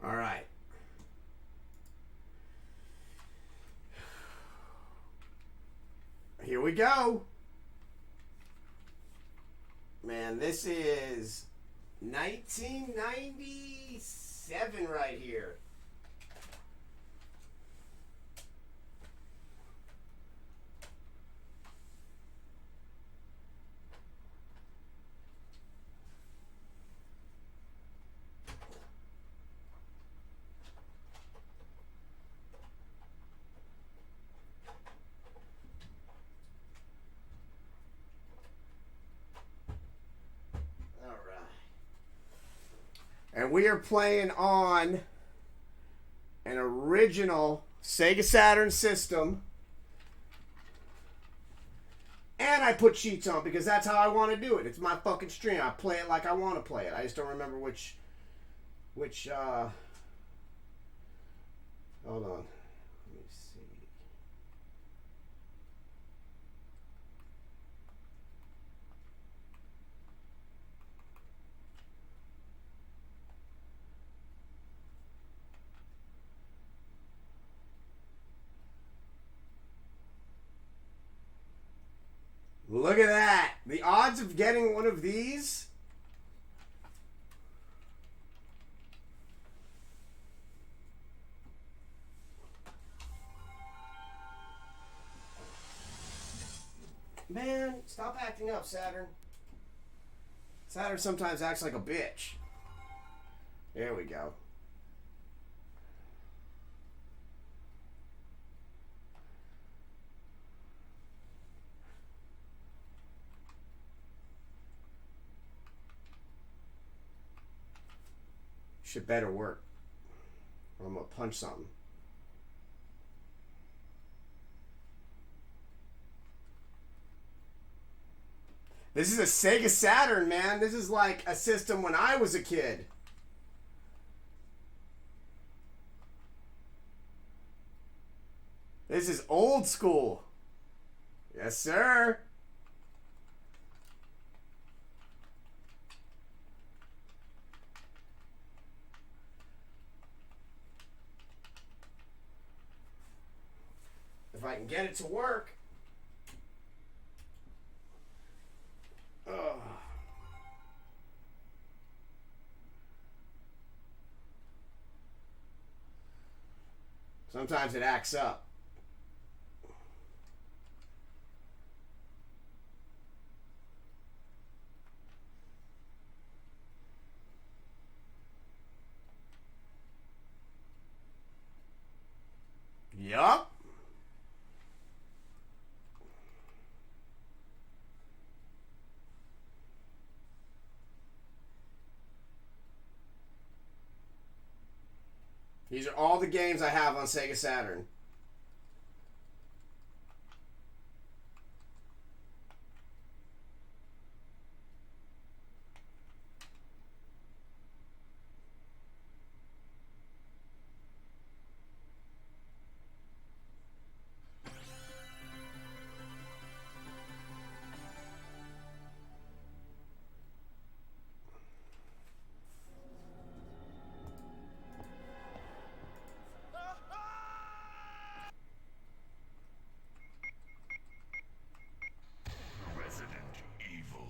All right. Here we go. Man, this is 1997 right here. And we are playing on an original Sega Saturn system. And I put cheats on because that's how I want to do it. It's my fucking stream. I play it like I want to play it. I just don't remember which hold on. Let me see. Look at that. The odds of getting one of these. Man, stop acting up, Saturn. Saturn sometimes acts like a bitch. There we go. Should better work. Or I'm gonna punch something. This is a Sega Saturn, man. This is like a system when I was a kid. This is old school. Yes, sir. If I can get it to work. Ugh. Sometimes it acts up. Yup. These are all the games I have on Sega Saturn. Resident Evil.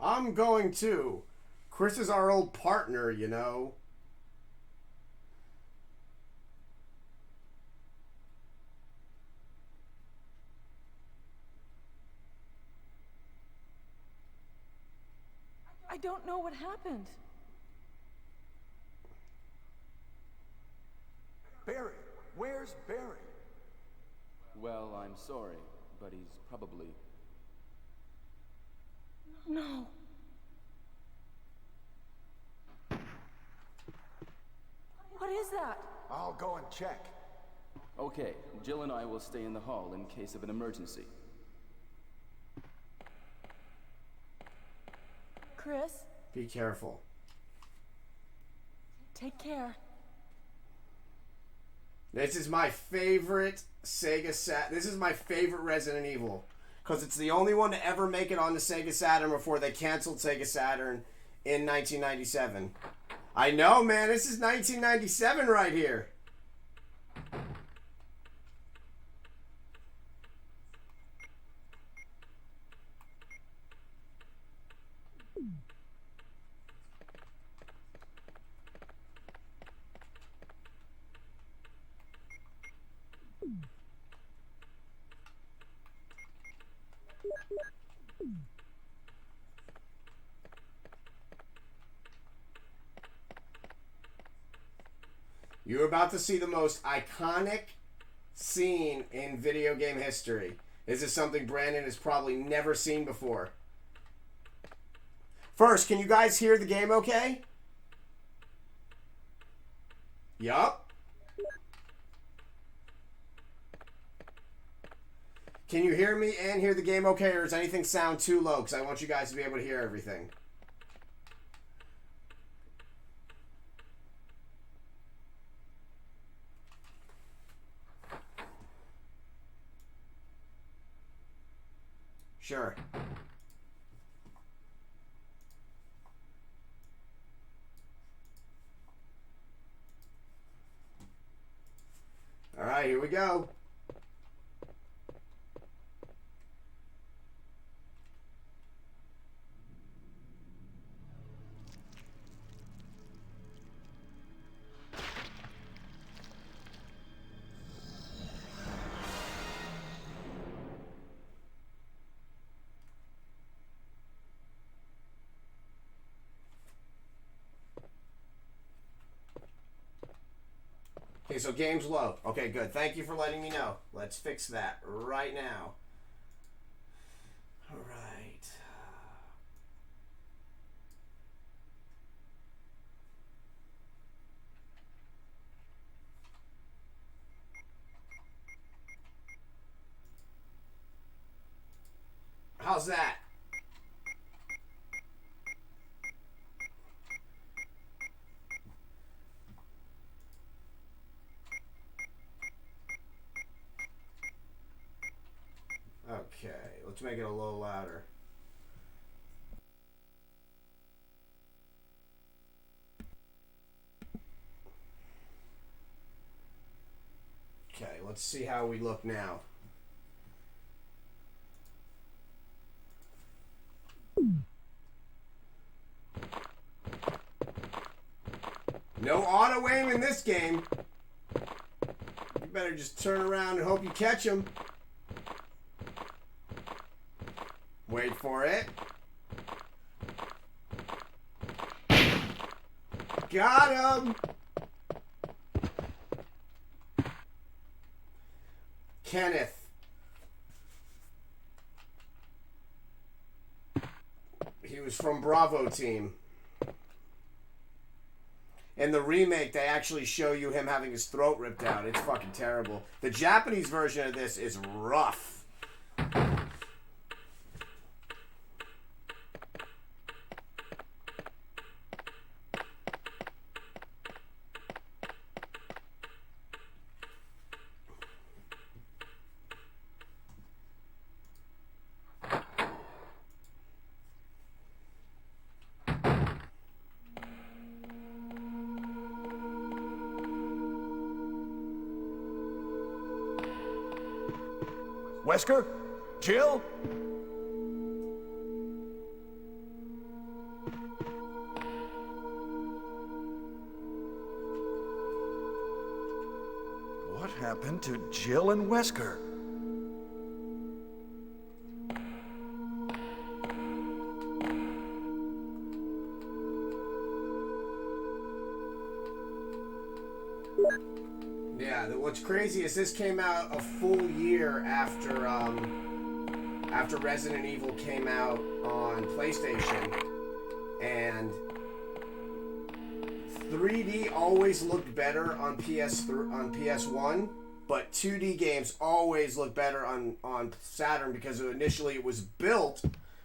I'm going to. Chris is our old partner, you know. I don't know what happened. Barry, where's Barry? Well, I'm sorry, but he's probably No. What is that? I'll go and check. Okay, Jill and I will stay in the hall in case of an emergency. Chris, Be careful. take care. This is my favorite This is my favorite Resident Evil. Because it's the only one to ever make it on the Sega Saturn before they canceled Sega Saturn in 1997. I know, man. This is 1997 right here. You're about to see the most iconic scene in video game history. This is something Brandon has probably never seen before. First, can you guys hear the game okay? Yup. Can you hear me and hear the game okay, or does anything sound too low? Because I want you guys to be able to hear everything. Sure. All right, here we go. Okay, so game's low. Okay, good. Thank you for letting me know. Let's fix that right now. All right. How's that? Okay, let's make it a little louder. Okay, let's see how we look now. No auto aim in this game. You better just turn around and hope you catch him. Wait for it. Got him! Kenneth. He was from Bravo Team. In the remake, they actually show you him having his throat ripped out. It's fucking terrible. The Japanese version of this is rough. Wesker? Jill? What happened to Jill and Wesker? Yeah, what's crazy is this came out a full year after after Resident Evil came out on PlayStation, and 3D always looked better on PS1, but 2D games always look better on Saturn because initially it was built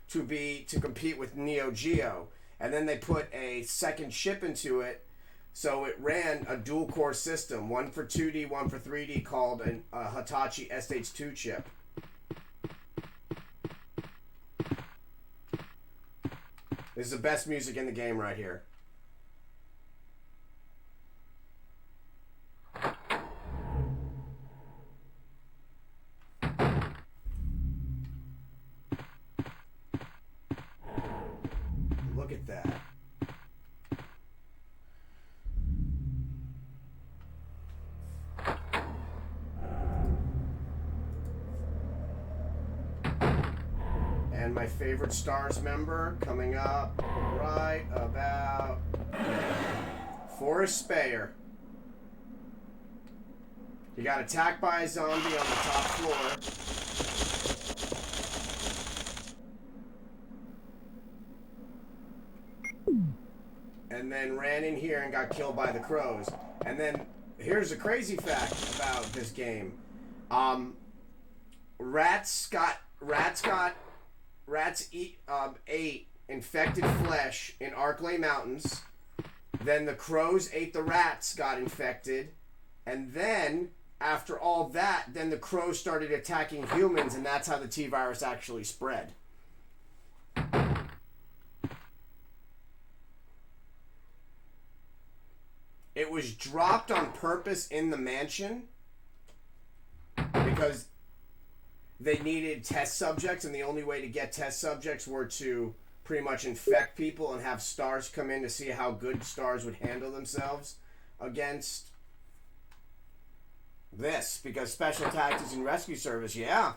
to compete with Neo Geo, and then they put a second chip into it, so it ran a dual core system, one for 2D, one for 3D, called a Hitachi SH2 chip. This is the best music in the game right here. Look at that. And my favorite Stars member coming up right about Forrest Speyer. He got attacked by a zombie on the top floor. And then ran in here and got killed by the crows. And then here's a crazy fact about this game. Rats ate infected flesh in Arklay Mountains. Then the crows ate the rats, got infected. And then, after all that, then the crows started attacking humans, and that's how the T-virus actually spread. It was dropped on purpose in the mansion because they needed test subjects, and the only way to get test subjects were to pretty much infect people and have Stars come in to see how good Stars would handle themselves against this, because Special Tactics and Rescue Service, yeah.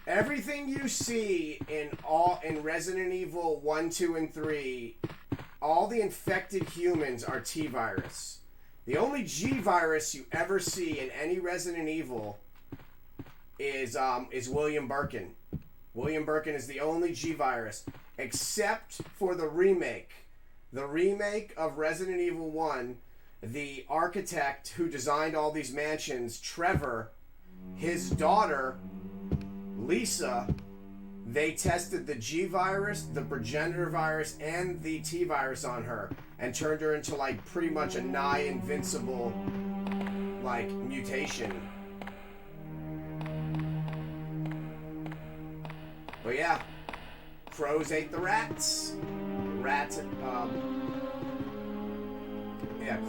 Everything you see in Resident Evil 1, 2, and 3, all the infected humans are T-virus. The only G-virus you ever see in any Resident Evil is William Birkin. William Birkin is the only G-virus, except for the remake. The remake of Resident Evil 1, the architect who designed all these mansions, Trevor, his daughter, Lisa, they tested the G-virus, the progenitor virus, and the T-virus on her and turned her into, like, pretty much a nigh invincible, like, mutation. But yeah, crows ate the rats.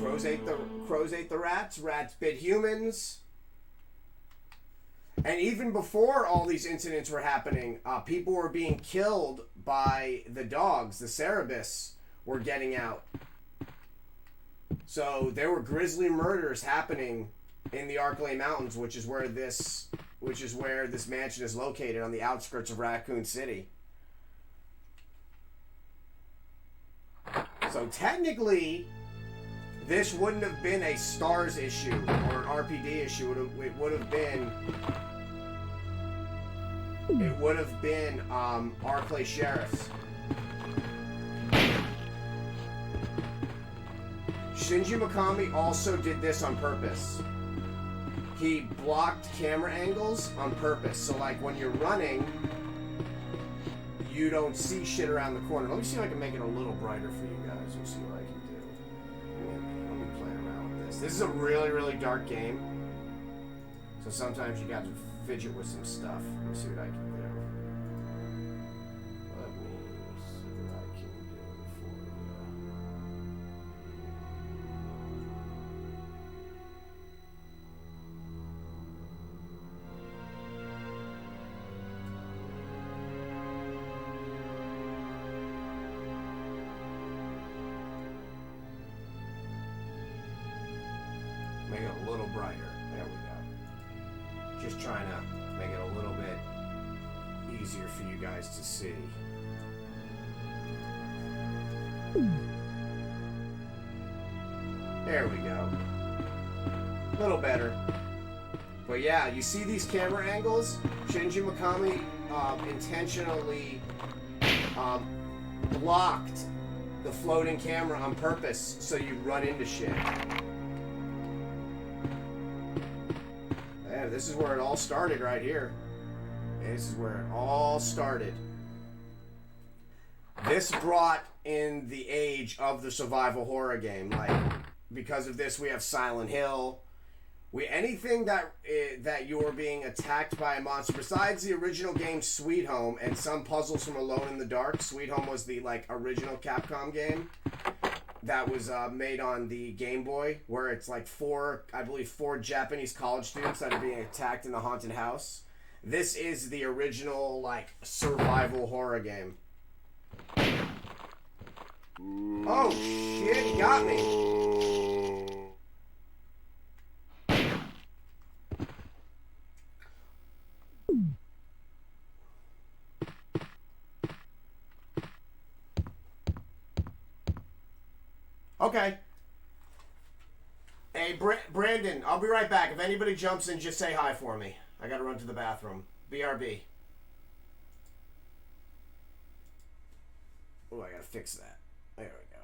Crows ate the rats. Rats bit humans. And even before all these incidents were happening, people were being killed by the dogs. The Cerebus were getting out. So there were grisly murders happening in the Arklay Mountains, which is where this mansion is located, on the outskirts of Raccoon City. So technically, this wouldn't have been a Stars issue or an RPD issue. It would have been Arklay Sheriffs. Shinji Mikami also did this on purpose. He blocked camera angles on purpose. So like when you're running, you don't see shit around the corner. Let me see if I can make it a little brighter for you guys. We'll see what I can do. Let me play around with this. This is a really, really dark game. So sometimes you got to fidget with some stuff. Let me see what I can do. Let me see what I can do for you. Make it a little brighter. There we go. Just trying to make it a little bit easier for you guys to see. There we go. A little better. But yeah, you see these camera angles? Shinji Mikami intentionally blocked the floating camera on purpose so you run into shit. Yeah, this is where it all started right here. This is where it all started. This brought in the age of the survival horror game. Like, because of this, we have Silent Hill. Anything that you're being attacked by a monster, besides the original game Sweet Home and some puzzles from Alone in the Dark. Sweet Home was the like original Capcom game that was made on the Game Boy, where it's like four Japanese college students that are being attacked in the haunted house. This is the original like survival horror game. Oh shit, he got me. Okay. Hey, Brandon, I'll be right back. If anybody jumps in, just say hi for me. I gotta run to the bathroom. BRB. Oh, I gotta fix that. There we go.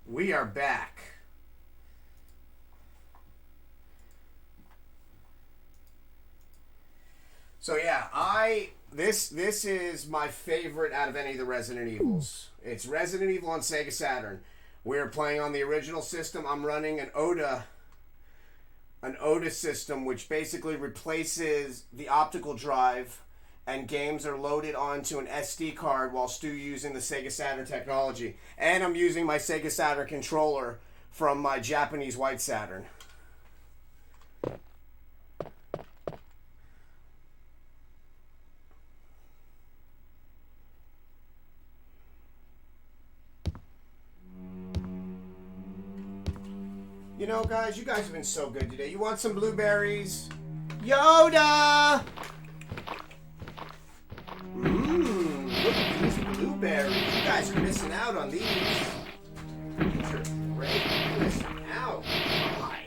We are back. So yeah, this is my favorite out of any of the Resident Evils. It's Resident Evil on Sega Saturn. We're playing on the original system. I'm running an ODA system, which basically replaces the optical drive, and games are loaded onto an SD card while still using the Sega Saturn technology. And I'm using my Sega Saturn controller from my Japanese White Saturn. You know, guys, you guys have been so good today. You want some blueberries? Yoda! Look at these blueberries. You guys are missing out on these. These are great. You're missing out. Why?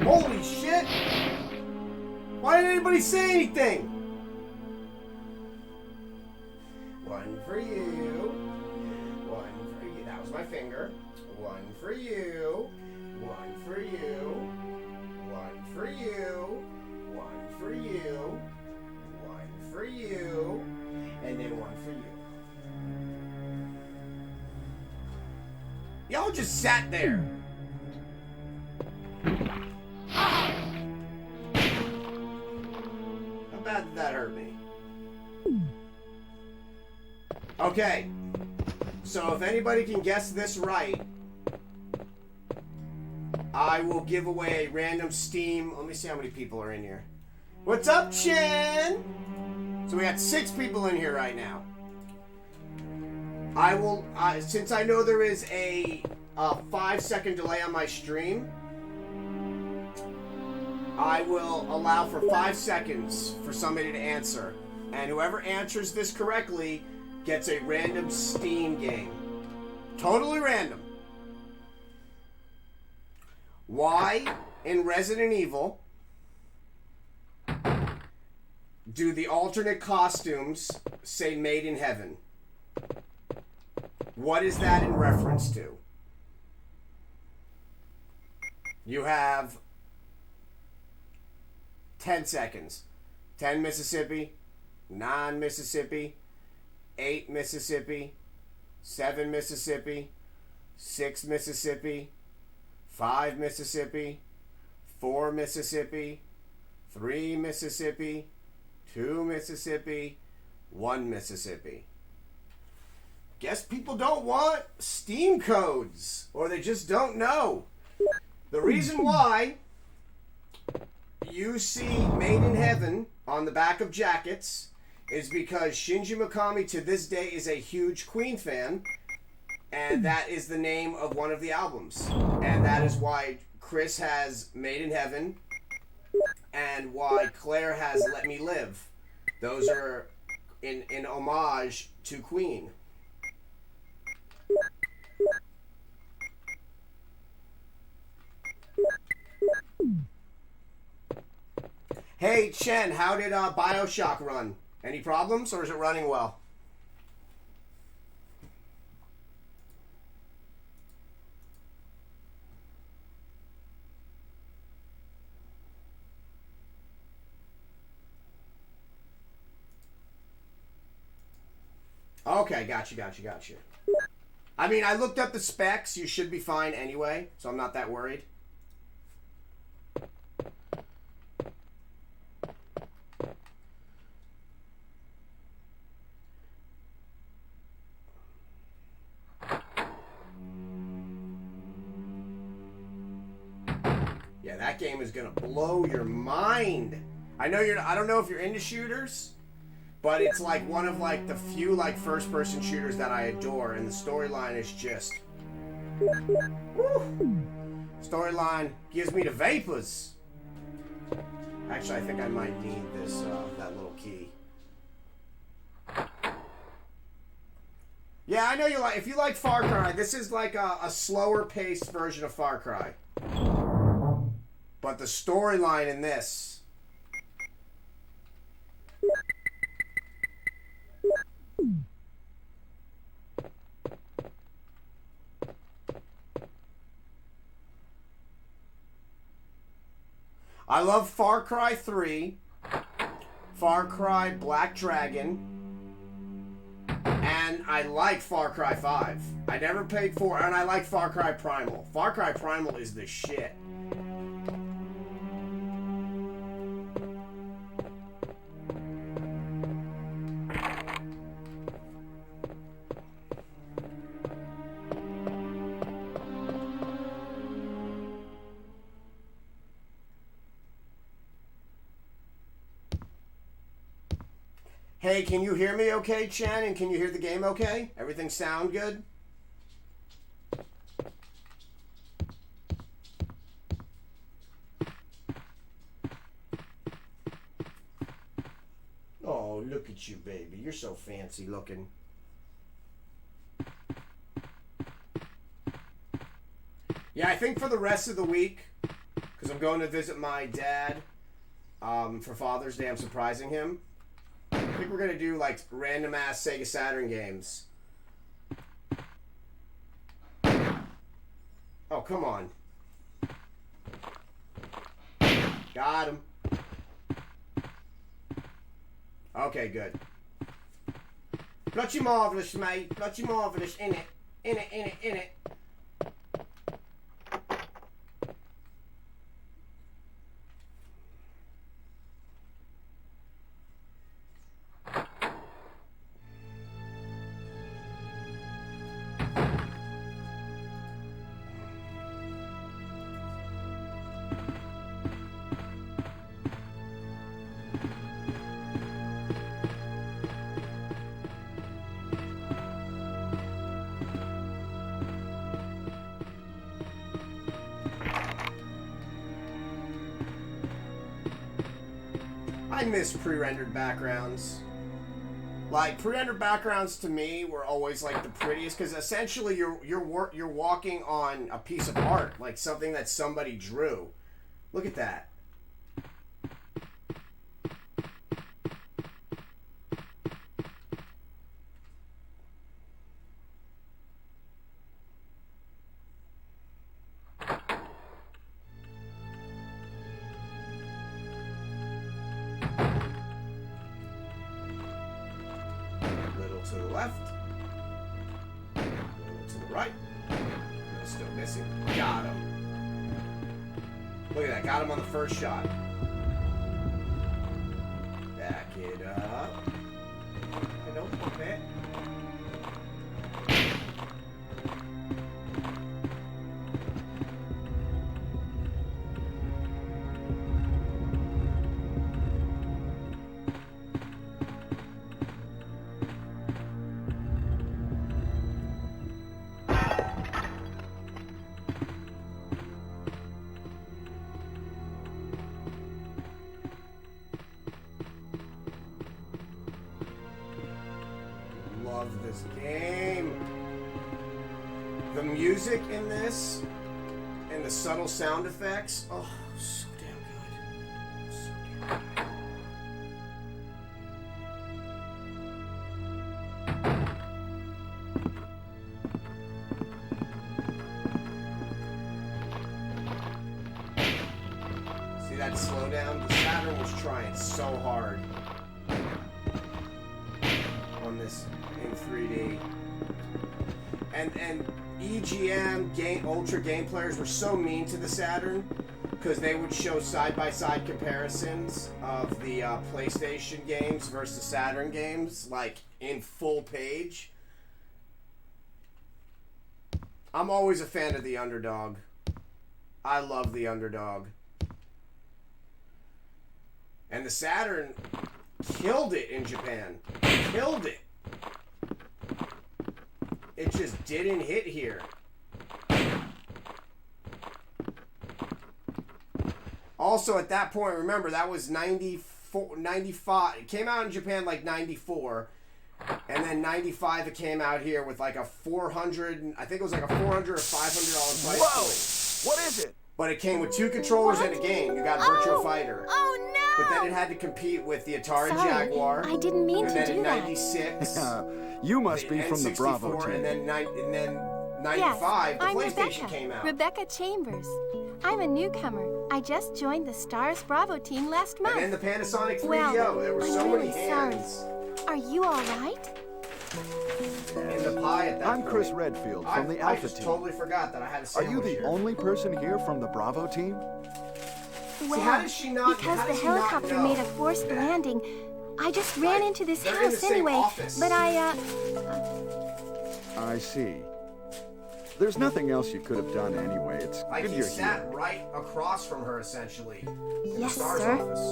Holy shit! Why didn't anybody say anything? One for you. One for you. That was my finger. One for you. One for you. One for you. One for you, one for you, and then one for you. Y'all just sat there. Ah! How bad did that hurt me? Okay, so if anybody can guess this right, I will give away a random Steam. Let me see how many people are in here. What's up, Chin? So we got 6 people in here right now. I will, since I know there is a 5-second delay on my stream, I will allow for 5 seconds for somebody to answer. And whoever answers this correctly gets a random Steam game. Totally random. Why in Resident Evil do the alternate costumes say Made in Heaven? What is that in reference to? You have 10 seconds. 10 Mississippi, 9 Mississippi, 8 Mississippi, 7 Mississippi, 6 Mississippi, 5 Mississippi, 4 Mississippi, 3 Mississippi, 2 Mississippi, 1 Mississippi. Guess people don't want Steam codes, or they just don't know. The reason why you see Made in Heaven on the back of jackets is because Shinji Mikami to this day is a huge Queen fan, and that is the name of one of the albums. And that is why Chris has Made in Heaven and why Claire has Let Me Live. Those are in homage to Queen. Hey Chen, how did BioShock run? Any problems, or is it running well? Okay, gotcha. I mean, I looked up the specs. You should be fine anyway, so I'm not that worried. Yeah, that game is gonna blow your mind. I don't know if you're into shooters, but it's like one of like the few like first-person shooters that I adore, and the storyline is just, woo. Storyline gives me the vapors. Actually, I think I might need this that little key. Yeah, I know you like. If you like Far Cry, this is like a slower-paced version of Far Cry. But the storyline in this. I love Far Cry 3, Far Cry Black Dragon, and I like Far Cry 5. I never played 4, and I like Far Cry Primal. Far Cry Primal is the shit. Hey, can you hear me okay, Chen? And can you hear the game okay? Everything sound good? Oh, look at you, baby. You're so fancy looking. Yeah, I think for the rest of the week, because I'm going to visit my dad for Father's Day, I'm surprising him. I think we're going to do, like, random-ass Sega Saturn games. Oh, come on. Got him. Okay, good. Bloody marvellous, mate. Bloody marvellous. In it. I miss pre-rendered backgrounds. Like pre-rendered backgrounds to me were always like the prettiest because essentially you're walking on a piece of art, like something that somebody drew. Look at that. To the left, a little to the right, still missing. Got him. Look at that, got him on the first shot. Back it up. And don't pump it. Love this game. The music in this and the subtle sound effects, oh, so damn good. So damn good. See that slowdown? The Saturn was trying so hard on this in 3D. And EGM Ultra game players were so mean to the Saturn because they would show side-by-side comparisons of the PlayStation games versus Saturn games, like in full page. I'm always a fan of the underdog. I love the underdog. And the Saturn killed it in Japan. Killed it. It just didn't hit here. Also, at that point, remember, that was 94, 95. It came out in Japan like 94. And then 95, it came out here with like a 400, I think it was like a $400 or $500 price Whoa! What is it? But it came with 2 controllers and a game. You got Virtua Fighter. Oh no! But then it had to compete with the Atari Sorry, Jaguar. I didn't mean and to then do in that. 96, You must be from the N64, Bravo team. and then 95, Yes, the I'm PlayStation Rebecca. came out. Rebecca Chambers. I'm a newcomer. I just joined the Stars Bravo team last month. And then the Panasonic 3DO. Well, There were I'm so really many hands Are you all right? in the pie at that I'm point. Chris Redfield from the I Alpha just team. totally forgot that I had a Are sandwich you the here. only person here from the Bravo team? Well, how did she not- because how the did she not helicopter know made a forced that? landing. I just ran Like, into this they're in the house same anyway. office. But I see. There's nothing else you could have done anyway. It's Like good he you're sat here. right across from her, essentially, in Yes, the Stars sir. office.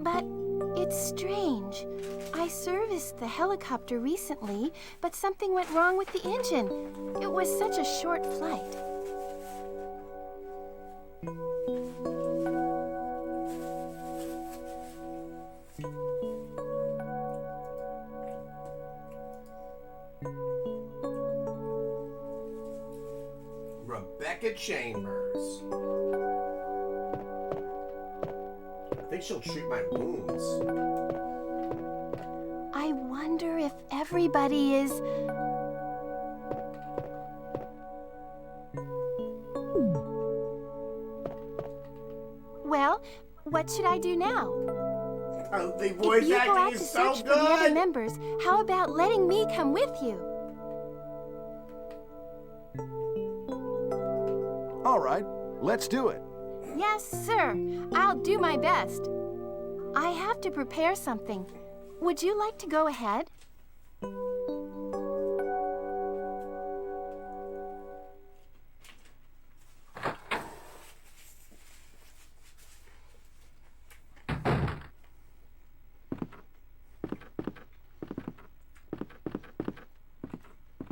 But it's strange. I serviced the helicopter recently, but something went wrong with the engine. It was such a short flight. Rebecca Chambers. I think she'll treat my wounds. I wonder if everybody is... Well, what should I do now? Oh, the If voice you go out acting to is so search for the other good. members, how about letting me come with you? All right, let's do it. Yes, sir. I'll do my best. I have to prepare something. Would you like to go ahead?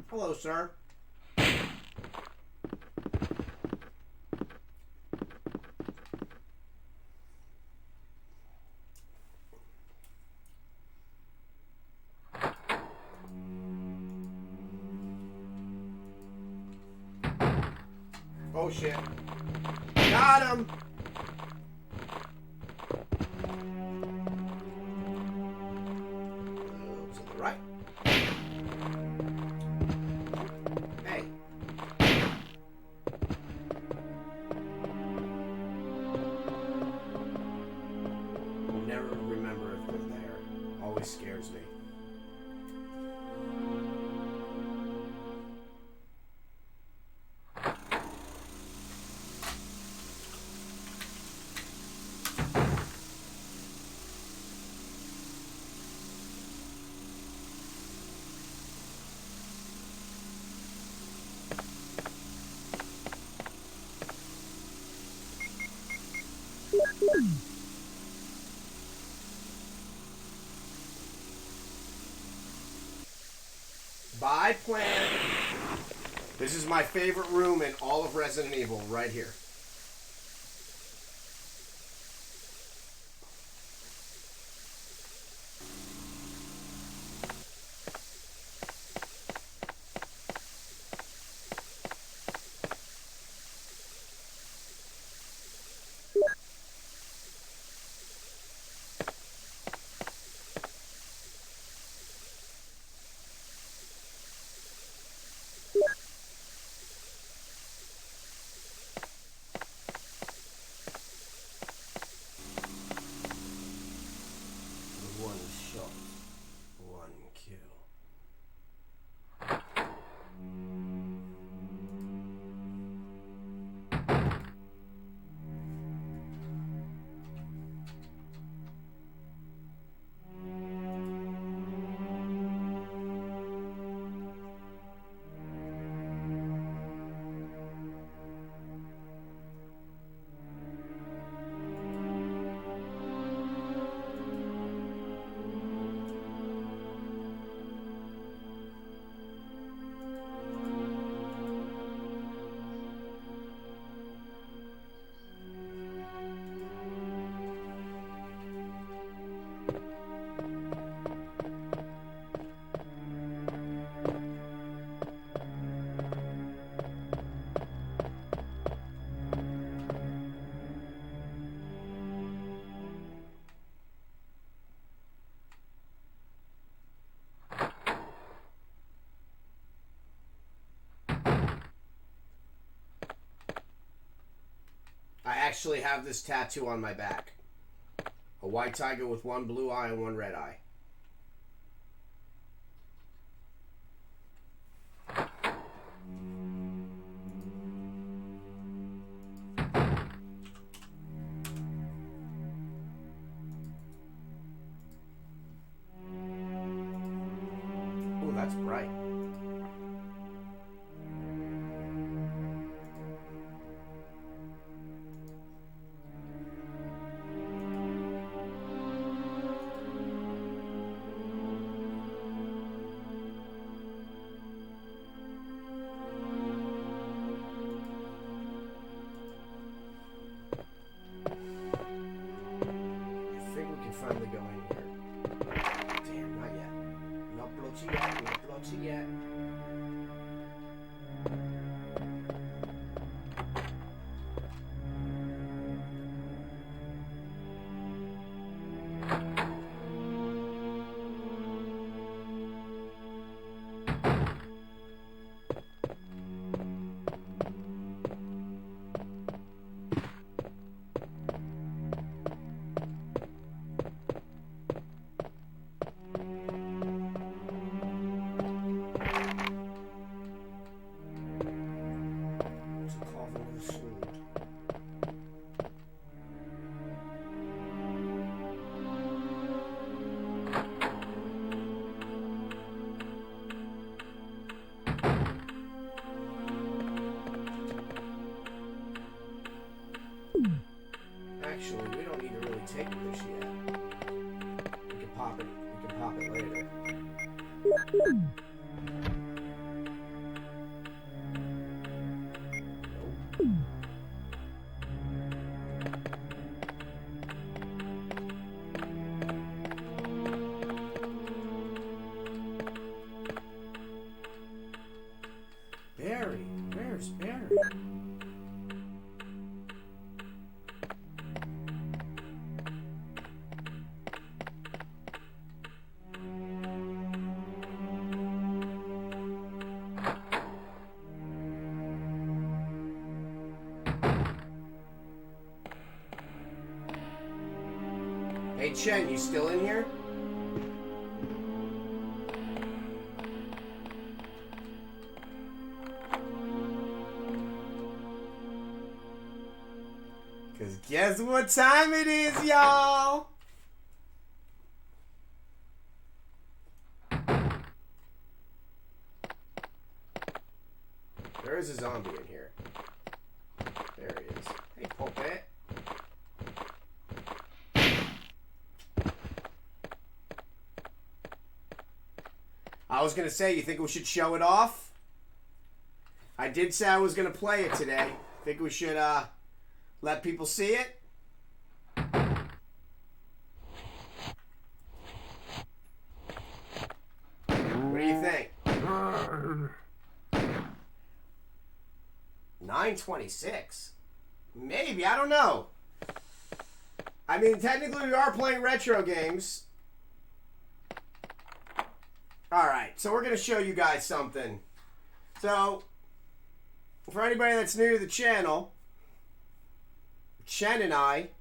Hello, sir. Oh shit. Got him! To the right. Hey. I'll never remember if they're there. Always scares me. By plan. This is my favorite room in all of Resident Evil, right here. One shot, one kill. I actually have this tattoo on my back. A white tiger with one blue eye and one red eye. Ooh, that's bright. Finally go in here. Damn, not yet. Not bloody yet, not bloody yet. Actually, we don't need to really take this yet. We can pop it. We can pop it later. Barry, where's Barry? Hey, Chen, you still in here? Because guess what time it is, y'all? There is a zombie in here. There he is. Hey, Pulpit. I was going to say, you think we should show it off? I did say I was going to play it today. Think we should let people see it? What do you think? 9:26? Maybe, I don't know. I mean, technically we are playing retro games. Alright, so we're going to show you guys something. So, for anybody that's new to the channel, Chen and I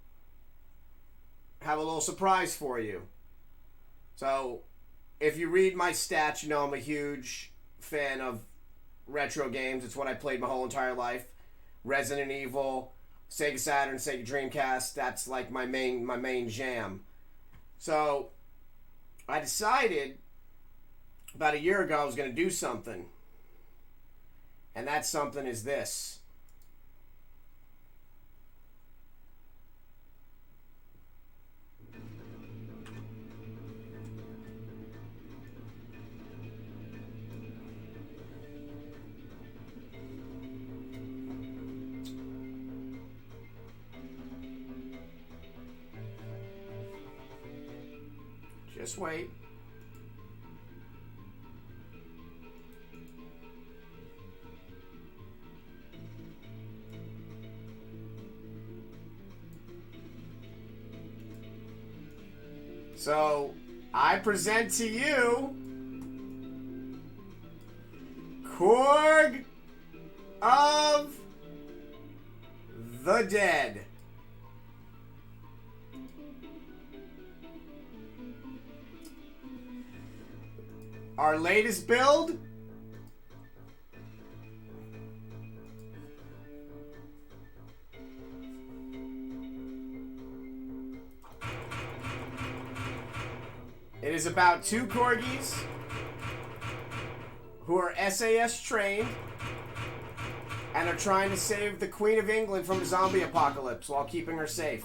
have a little surprise for you. So, if you read my stats, you know I'm a huge fan of retro games. It's what I played my whole entire life. Resident Evil, Sega Saturn, Sega Dreamcast, that's like my main jam. So, I decided about a year ago I was going to do something. And that something is this. Just wait. So, I present to you Korg of the Dead. Our latest build. It is about two corgis who are SAS trained and are trying to save the Queen of England from a zombie apocalypse while keeping her safe.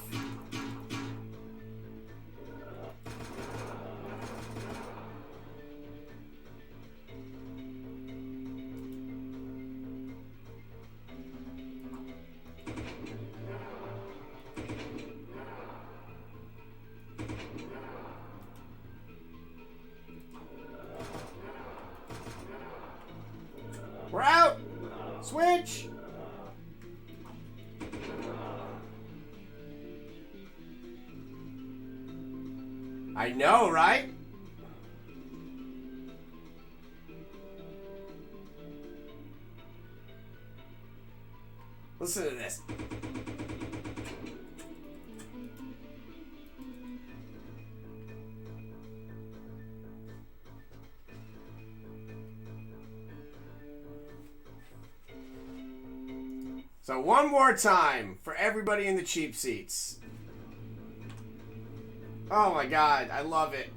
We're out! Switch! I know, right? Listen to this. So one more time for everybody in the cheap seats. Oh my god, I love it.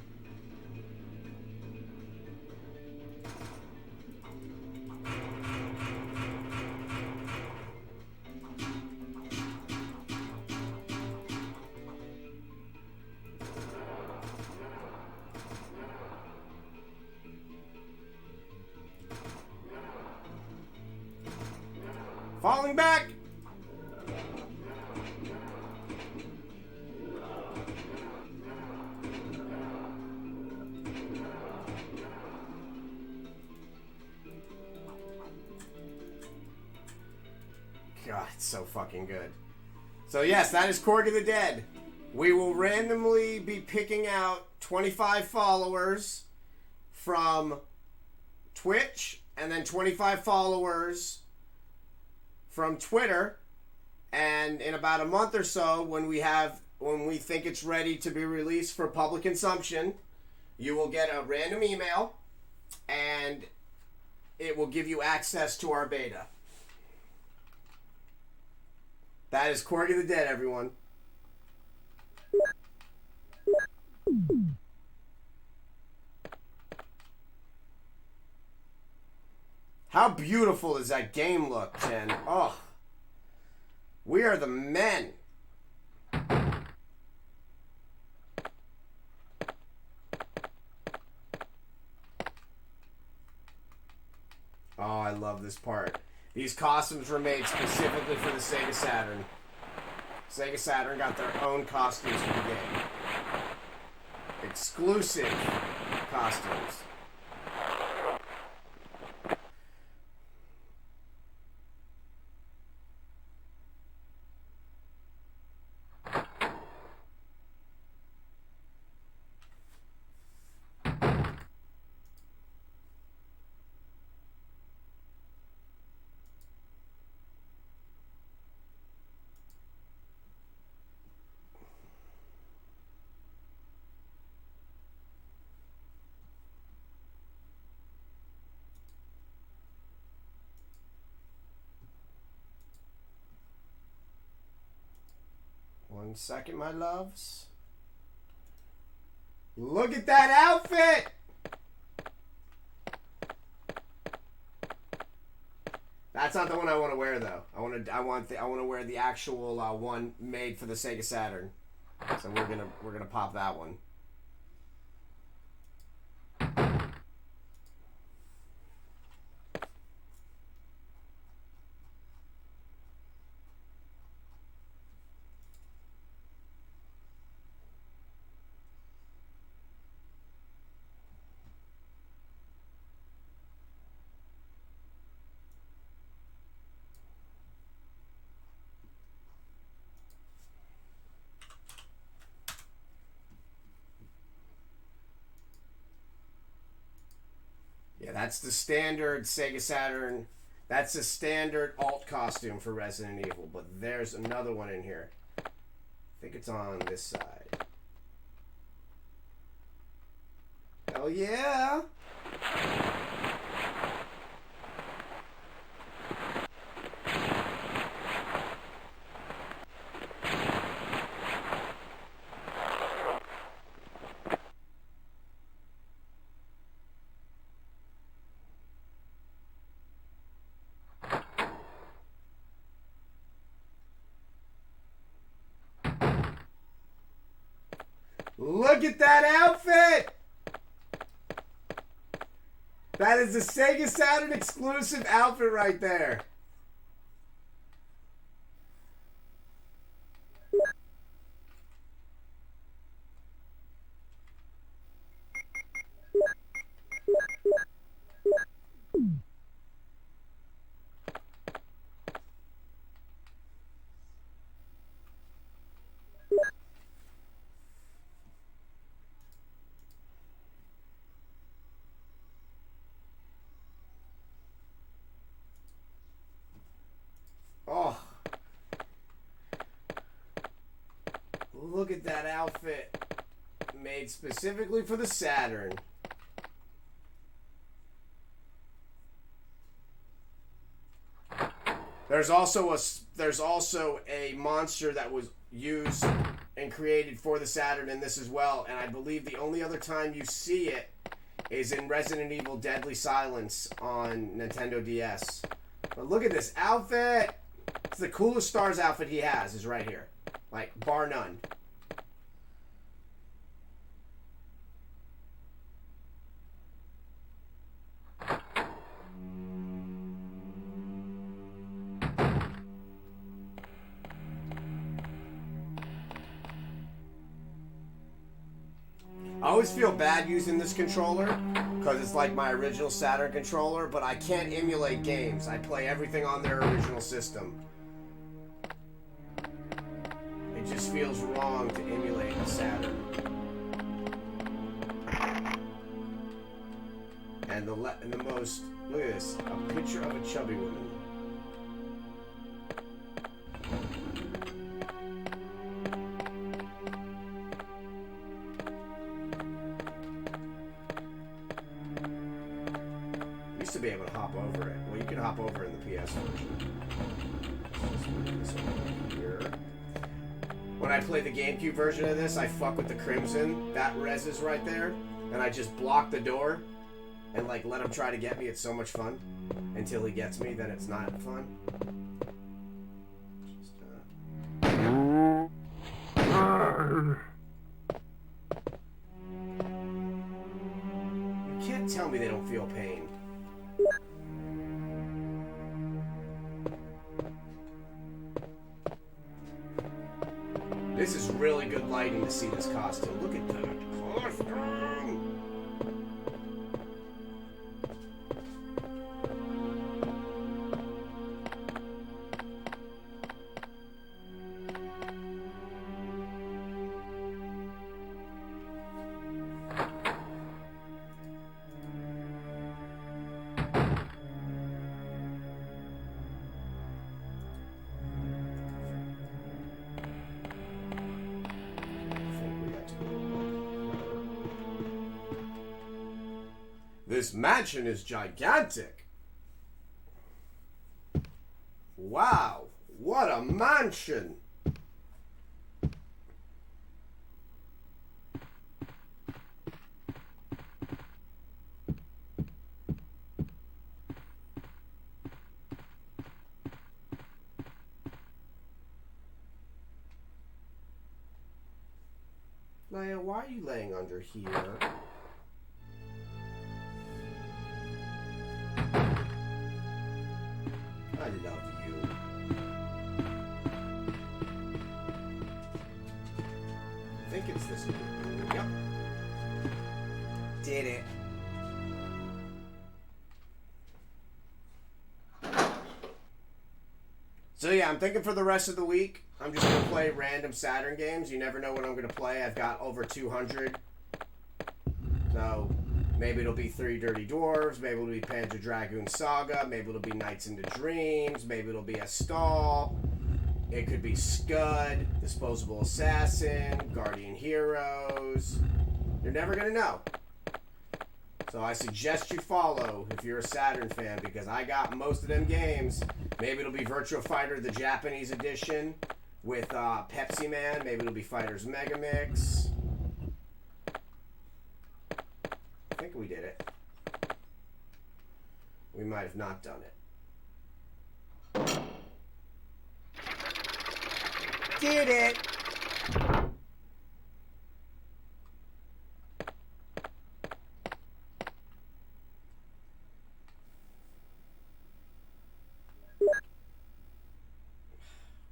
Falling back. God, it's so fucking good. So yes, that is Korg of the Dead. We will randomly be picking out 25 followers from Twitch and then 25 followers from Twitter, and in about a month or so, when we have when we think it's ready to be released for public consumption, you will get a random email, and it will give you access to our beta. That is Corgi the Dead, everyone. How beautiful does that game look, Jen? Oh, we are the men. Oh, I love this part. These costumes were made specifically for the Sega Saturn. Sega Saturn got their own costumes for the game. Exclusive costumes. One second, my loves. Look at that outfit! That's not the one I want to wear, though. I want to wear the actual one made for the Sega Saturn. So we're gonna pop that one. Yeah, that's the standard Sega Saturn. That's the standard alt costume for Resident Evil, but there's another one in here. I think it's on this side. Hell yeah! Look at that outfit! That is the Sega Saturn exclusive outfit right there. Oh, look at that outfit made specifically for the Saturn. There's also a monster that was used and created for the Saturn in this as well, and I believe the only other time you see it is in Resident Evil Deadly Silence on Nintendo DS. But look at this outfit! It's the coolest Stars outfit he has is right here. Like, bar none. I always feel bad using this controller because it's like my original Saturn controller, but I can't emulate games. I play everything on their original system. It just feels wrong to emulate the Saturn. And the most, look at this, a picture of a chubby woman. be able to hop over it. Well, you can hop over in the PS version. Just move this over here. When I play the GameCube version of this, I fuck with the Crimson. That res is right there. And I just block the door and like let him try to get me. It's so much fun. Until he gets me, then it's not fun. You can't tell me they don't feel pain. This is really good lighting to see this costume. Look at that costume! This mansion is gigantic. Wow, what a mansion. Leia, why are you laying under here? I love you. I think it's this one. Yep. Did it. So yeah, I'm thinking for the rest of the week, I'm just going to play random Saturn games. You never know what I'm going to play. I've got over 200. So maybe it'll be 3 Dirty Dwarves, maybe it'll be Panzer Dragoon Saga, maybe it'll be Nights into Dreams, maybe it'll be Astal, it could be Scud, Disposable Assassin, Guardian Heroes. You're never going to know. So I suggest you follow if you're a Saturn fan, because I got most of them games. Maybe it'll be Virtua Fighter, the Japanese edition, with Pepsi Man, maybe it'll be Fighters Megamix. I think we did it. We might have not done it. Did it!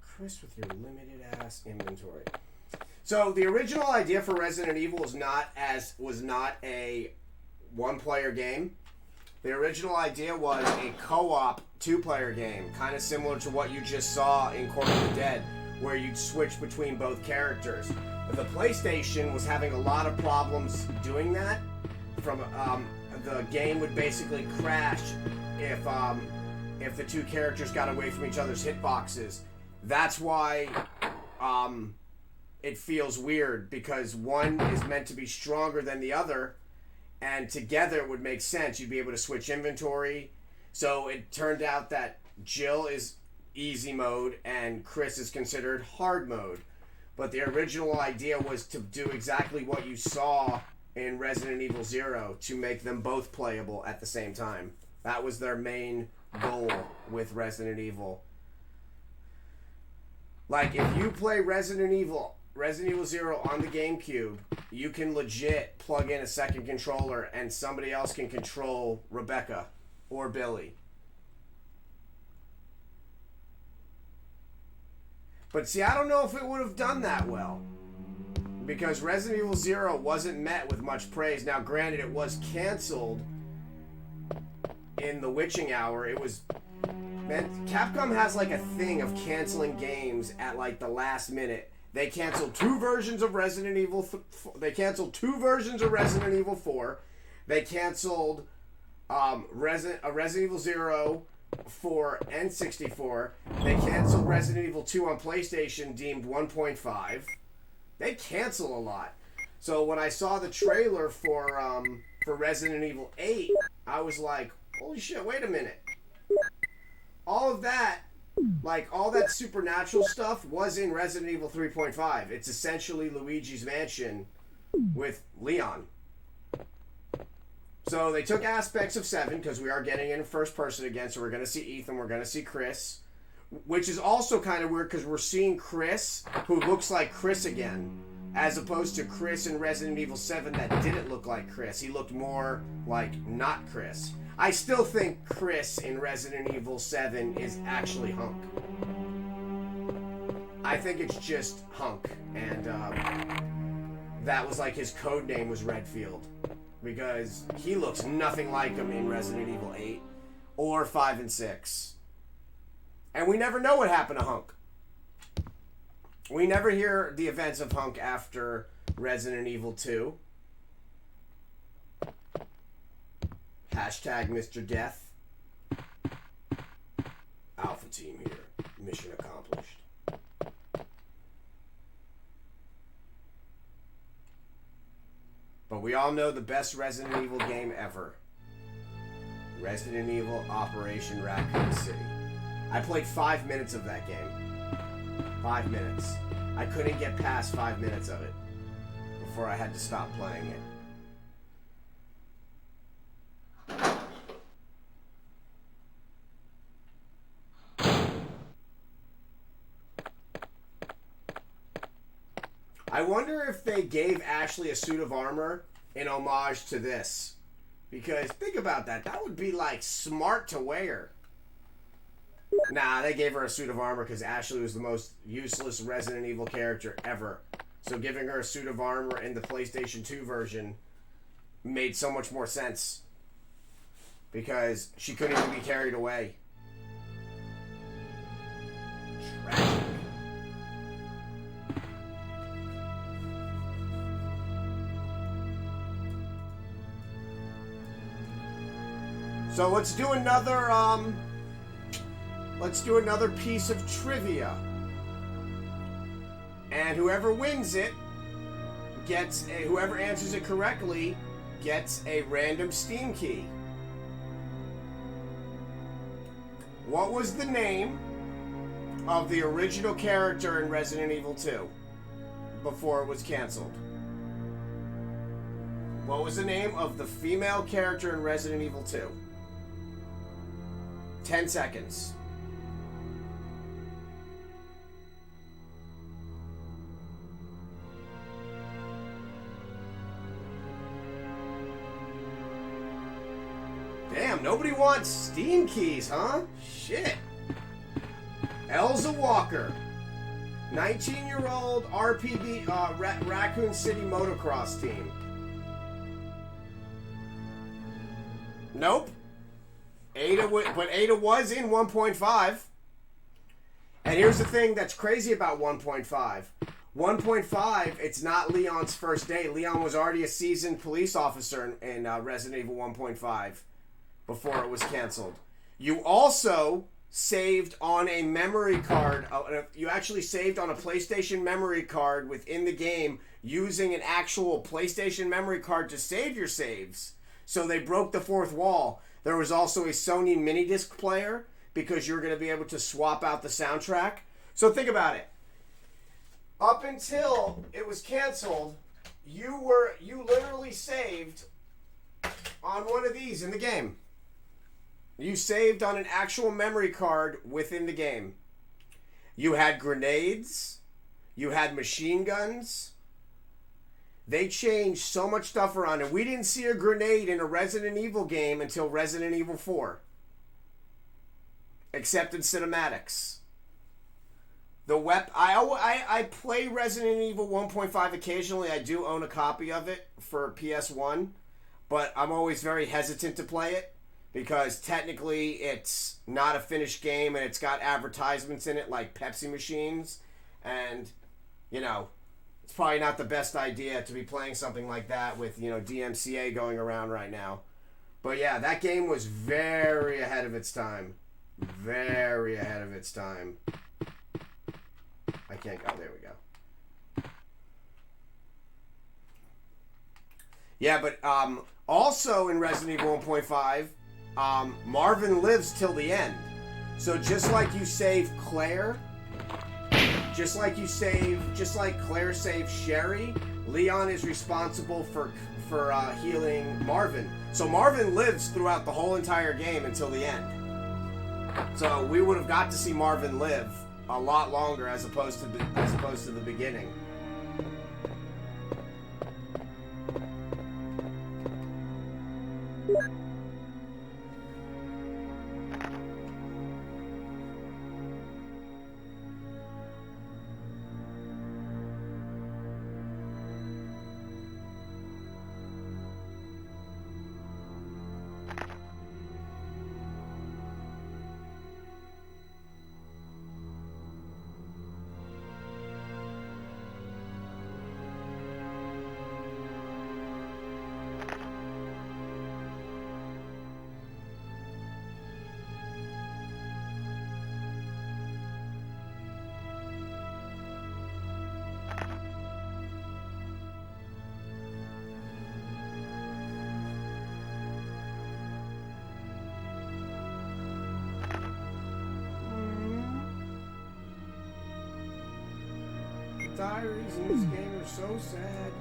Chris with your limited ass inventory. So the original idea for Resident Evil was not a one-player game. The original idea was a co-op two-player game, kind of similar to what you just saw in Court of the Dead, where you'd switch between both characters. But the PlayStation was having a lot of problems doing that. The game would basically crash if the two characters got away from each other's hitboxes. That's why it feels weird, because one is meant to be stronger than the other, and together it would make sense. You'd be able to switch inventory. So it turned out that Jill is easy mode and Chris is considered hard mode. But the original idea was to do exactly what you saw in Resident Evil 0, to make them both playable at the same time. That was their main goal with Resident Evil. Like, if you play Resident Evil 0 on the GameCube, you can legit plug in a second controller and somebody else can control Rebecca or Billy. But see, I don't know if it would have done that well, because Resident Evil 0 wasn't met with much praise. Now, granted, it was canceled in the witching hour. It was... Man, Capcom has like a thing of canceling games at like the last minute. They canceled 2 versions of Resident Evil. They canceled 2 versions of Resident Evil 4. They canceled Resident Evil 0 for N64. They canceled Resident Evil 2 on PlayStation, deemed 1.5. They cancel a lot. So when I saw the trailer for Resident Evil 8, I was like, Holy shit, wait a minute. All of that, like, all that supernatural stuff was in Resident Evil 3.5. It's essentially Luigi's Mansion with Leon. So they took aspects of 7, because we are getting in first person again, so we're going to see Ethan, we're going to see Chris. Which is also kind of weird, because we're seeing Chris, who looks like Chris again, as opposed to Chris in Resident Evil 7 that didn't look like Chris. He looked more like not Chris. I still think Chris in Resident Evil 7 is actually Hunk. I think it's just Hunk, and that was like his code name was Redfield, because he looks nothing like him in Resident Evil 8 or 5 and 6. And we never know what happened to Hunk. We never hear the events of Hunk after Resident Evil 2. Hashtag Mr. Death. Alpha team here. Mission accomplished. But we all know the best Resident Evil game ever. Resident Evil Operation Raccoon City. I played 5 minutes of that game. 5 minutes. I couldn't get past 5 minutes of it before I had to stop playing it. I wonder if they gave Ashley a suit of armor in homage to this. Because think about that. That would be like smart to wear. Nah, they gave her a suit of armor because Ashley was the most useless Resident Evil character ever. So giving her a suit of armor in the PlayStation 2 version made so much more sense. Because she couldn't even be carried away. Tragic. So let's do another piece of trivia. And whoever wins it gets whoever answers it correctly gets a random Steam key. What was the name of the original character in Resident Evil 2 before it was canceled? What was the name of the female character in Resident Evil 2? 10 seconds. Damn, nobody wants Steam keys, huh? Shit. Elza Walker. 19-year-old RPD, Raccoon City motocross team. Nope. But Ada was in 1.5. And here's the thing that's crazy about 1.5. 1.5, it's not Leon's first day. Leon was already a seasoned police officer in Resident Evil 1.5 before it was canceled. You also saved on a memory card. You actually saved on a PlayStation memory card within the game using an actual PlayStation memory card to save your saves. So they broke the fourth wall. There was also a Sony mini disc player because you're going to be able to swap out the soundtrack. So think about it. Up until it was canceled, you literally saved on one of these in the game. You saved on an actual memory card within the game. You had grenades. You had machine guns. They changed so much stuff around, and we didn't see a grenade in a Resident Evil game until Resident Evil 4. Except in cinematics. I play Resident Evil 1.5 occasionally. I do own a copy of it for PS1, but I'm always very hesitant to play it because technically it's not a finished game and it's got advertisements in it like Pepsi machines, and it's probably not the best idea to be playing something like that with, DMCA going around right now. But yeah, that game was very ahead of its time. Very ahead of its time. I can't go. There we go. Yeah, but also in Resident Evil 1.5, Marvin lives till the end. So just like you save Claire, just like Claire saved Sherry, Leon is responsible for healing Marvin. So Marvin lives throughout the whole entire game until the end. So we would have got to see Marvin live a lot longer as opposed to the beginning. Diaries in this game are so sad.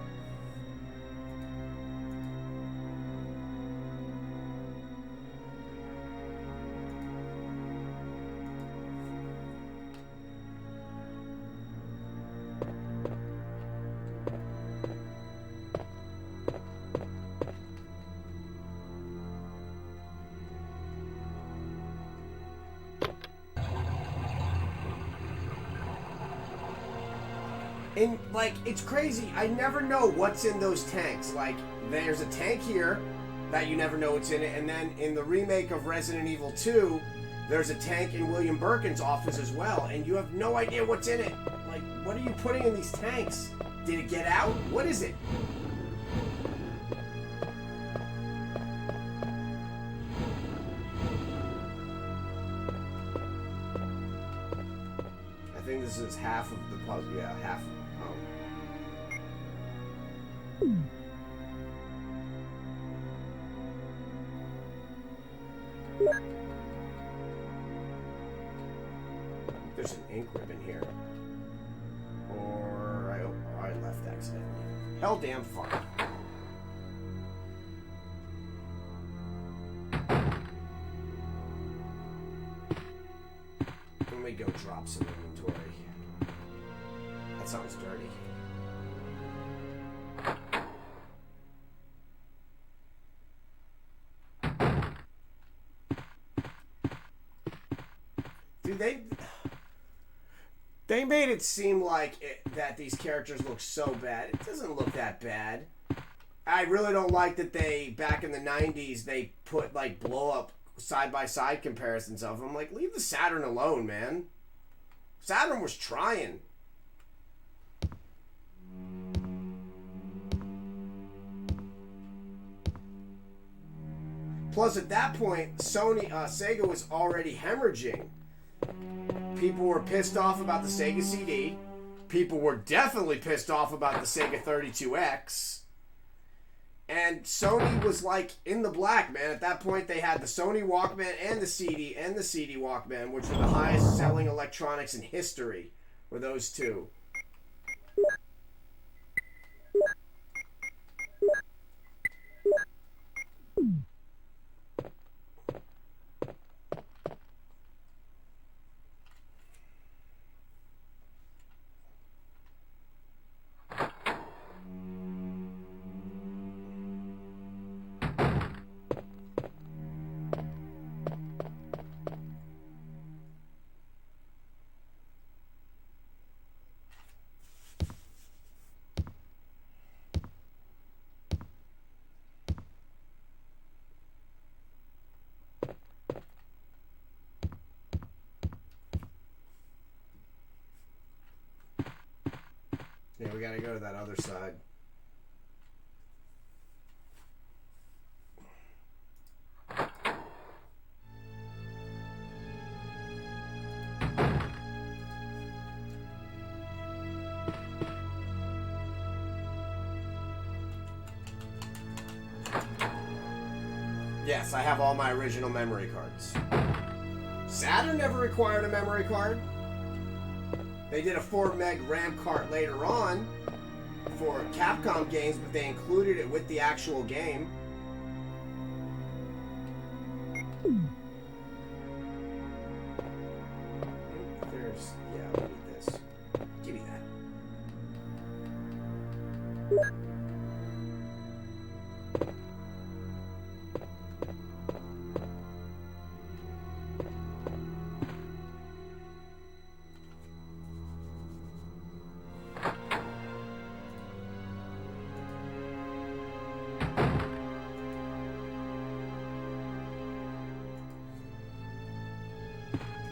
And, like, it's crazy. I never know what's in those tanks. Like, there's a tank here that you never know what's in it. And then in the remake of Resident Evil 2, there's a tank in William Birkin's office as well. And you have no idea what's in it. Like, what are you putting in these tanks? Did it get out? What is it? I think this is half of the puzzle. Yeah, half. There's an ink ribbon here. Or I left accidentally. Hell damn fun. Let me go drop some inventory. That sounds dirty. Dude, they made it seem like that these characters look so bad. It doesn't look that bad. I really don't like that they, back in the 90s, they put, like, blow-up side-by-side comparisons of them. Like, leave the Saturn alone, man. Saturn was trying. Plus, at that point, Sega was already hemorrhaging. People were pissed off about the Sega CD. People were definitely pissed off about the Sega 32X. And Sony was like in the black, man. At that point, they had the Sony Walkman and the CD Walkman, which were the highest selling electronics in history, were those two. Yeah, we gotta go to that other side. Yes, I have all my original memory cards. Saturn never required a memory card. They did a 4 meg RAM card later on for Capcom games, but they included it with the actual game. There's, yeah, I need this. Give me that.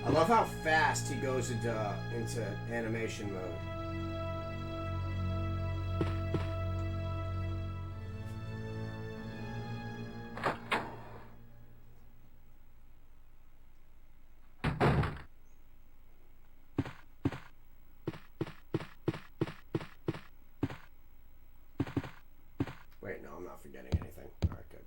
I love how fast he goes into animation mode. Wait, no, I'm not forgetting anything. All right, good.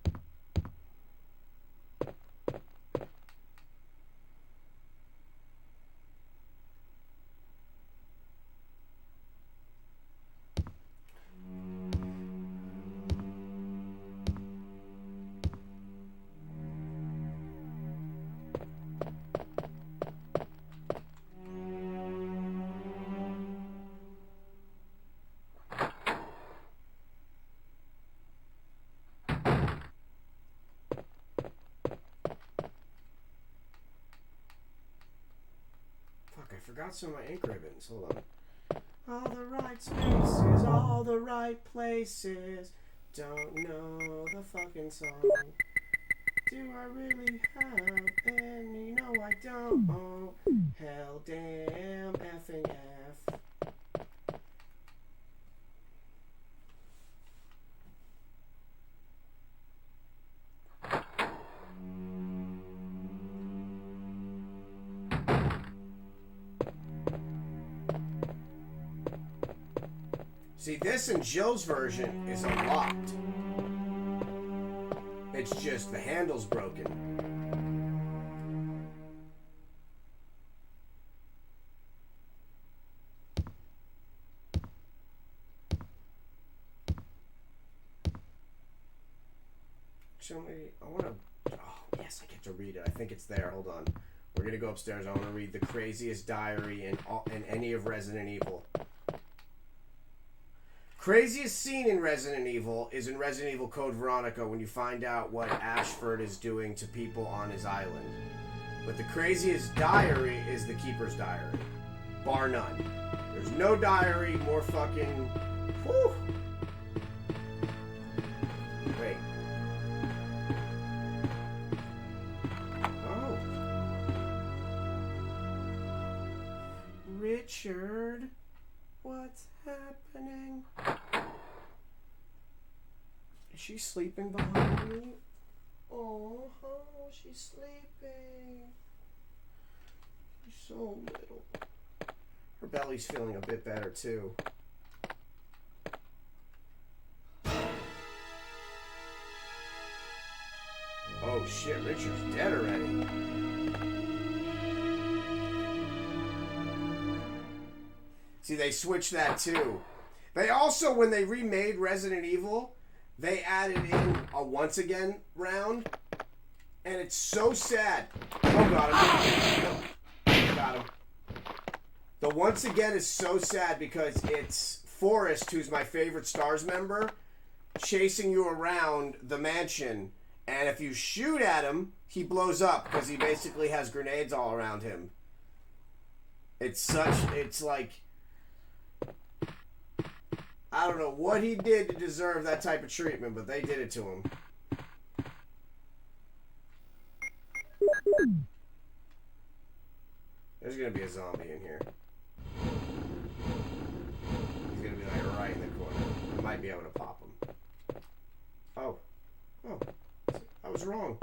Fuck, I forgot some of my ink ribbons. Hold on. All the right spaces, all the right places. Don't know the fucking song. Do I really have any? No, I don't. Oh, hell damn effing F. See, this in Jill's version is unlocked. It's just the handle's broken. Show me. I want to. Oh, yes, I get to read it. I think it's there. Hold on. We're going to go upstairs. I want to read the craziest diary in any of Resident Evil. Craziest scene in Resident Evil is in Resident Evil Code Veronica when you find out what Ashford is doing to people on his island. But the craziest diary is the Keeper's diary. Bar none. There's no diary more fucking... Whew. Wait. Oh. Richard... What's happening? Is she sleeping behind me? Oh, she's sleeping. She's so little. Her belly's feeling a bit better too. Oh shit, Richard's dead already. See, they switched that too. They also, when they remade Resident Evil, they added in a once again round. And it's so sad. Oh, got him. Got him. The once again is so sad because it's Forrest, who's my favorite Stars member, chasing you around the mansion. And if you shoot at him, he blows up because he basically has grenades all around him. It's like... I don't know what he did to deserve that type of treatment, but they did it to him. There's gonna be a zombie in here. He's gonna be like right in the corner. I might be able to pop him. Oh. I was wrong.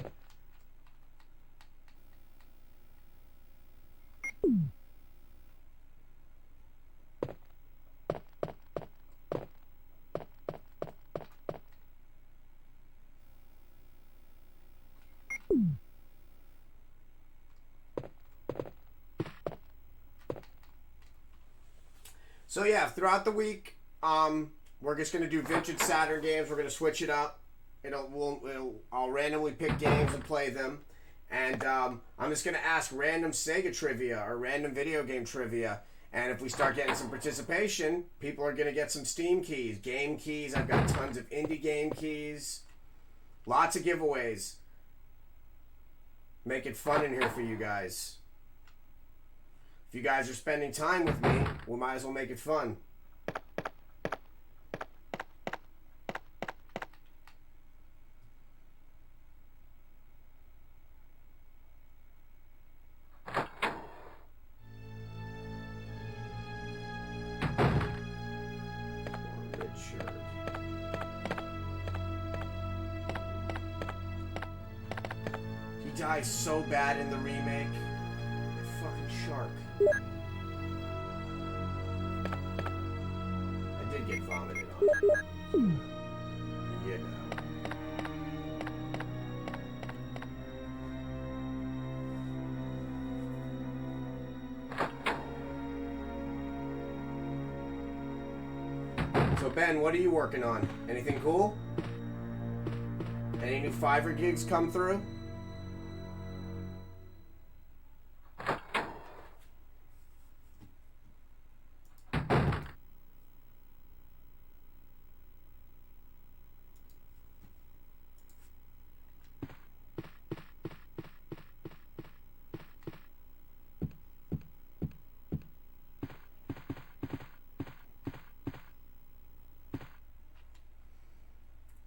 So yeah, throughout the week, we're just gonna do vintage Saturn games. We're gonna switch it up. I'll randomly pick games and play them, and I'm just gonna ask random Sega trivia or random video game trivia. And if we start getting some participation, people are gonna get some Steam keys, game keys. I've got tons of indie game keys, lots of giveaways. Make it fun in here for you guys. If you guys are spending time with me, we might as well make it fun. He dies so bad in the remake. The fucking shark. I did get vomited on. You know. So Ben, what are you working on? Anything cool? Any new Fiverr gigs come through?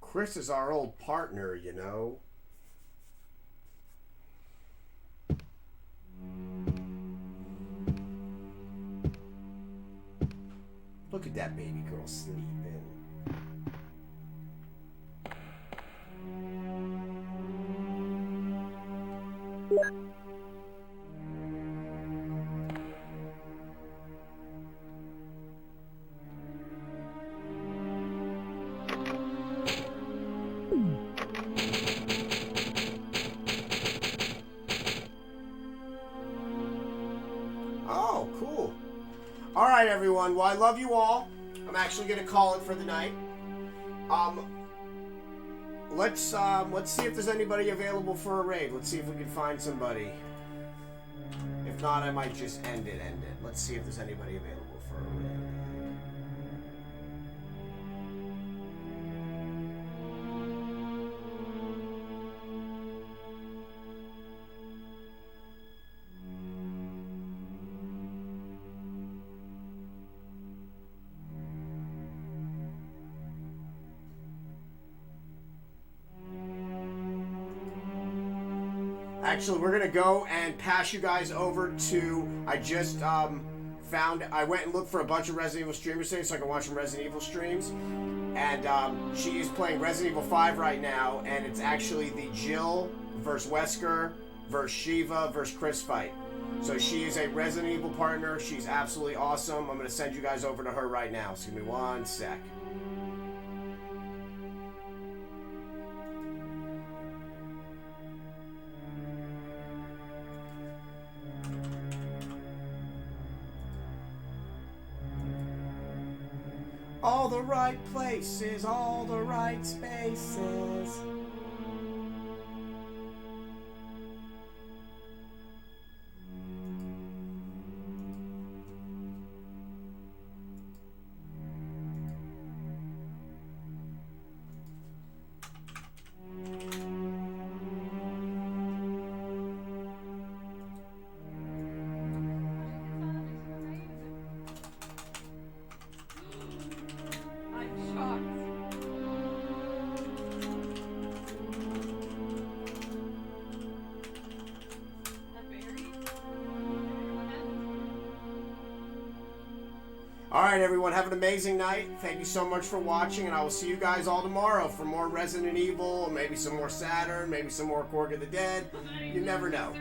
Chris is our old partner, you know. Look at that baby girl sleeping. Oh, cool. All right, everyone. Well, I love you all. I'm actually gonna call it for the night. Let's see if there's anybody available for a raid. Let's see if we can find somebody. If not, I might just end it. Let's see if there's anybody available for a raid. Actually, we're gonna go and pass you guys over to. I just I went and looked for a bunch of Resident Evil streamers today so I can watch some Resident Evil streams, and she is playing Resident Evil 5 right now, and it's actually the Jill versus Wesker versus Shiva versus Chris fight. So she is a Resident Evil partner. She's absolutely awesome. I'm gonna send you guys over to her right now. So give me one sec. All the right places, all the right spaces. Alright everyone, have an amazing night. Thank you so much for watching, and I will see you guys all tomorrow for more Resident Evil, maybe some more Saturn, maybe some more Cork of the Dead. You never know.